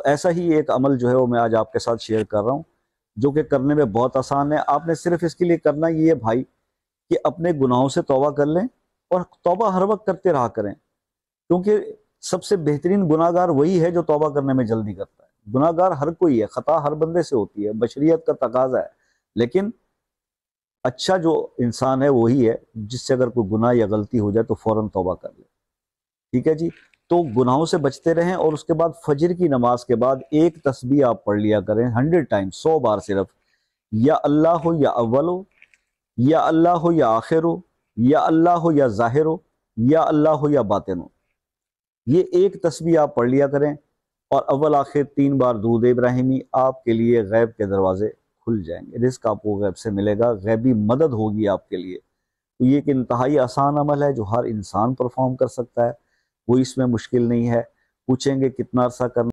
तो ऐसा ही एक अमल जो है वो मैं आज आपके साथ शेयर कर रहा हूँ, जो कि करने में बहुत आसान है। आपने सिर्फ इसके लिए करना ये है भाई कि अपने गुनाहों से तौबा कर लें और तौबा हर वक्त करते रहा करें, क्योंकि सबसे बेहतरीन गुनाहगार वही है जो तौबा करने में जल्दी करता है। गुनाहगार हर कोई है, खता हर बंदे से होती है, बशरियत का तकाजा है, लेकिन अच्छा जो इंसान है वही है जिससे अगर कोई गुनाह या गलती हो जाए तो फौरन तौबा कर ले। ठीक है जी। तो गुनाहों से बचते रहें और उसके बाद फजर की नमाज के बाद एक तस्बीह आप पढ़ लिया करें 100 टाइम, 100 बार सिर्फ। या अल्लाह हो या अव्वल हो, या अल्लाह हो या आखिर हो, या अल्लाह हो या जाहिर हो, या अल्लाह हो या बातिन हो। ये एक तस्बीह आप पढ़ लिया करें और अव्वल आखिर 3 बार दूध इब्राहिमी, आपके लिए गैब के दरवाजे खुल जाएंगे, रिस्क आपको गैब से मिलेगा, गैबी मदद होगी आपके लिए। तो ये एक इंतहाई आसान अमल है जो हर इंसान परफॉर्म कर सकता है, कोई इसमें मुश्किल नहीं है। पूछेंगे कितना अरसा करना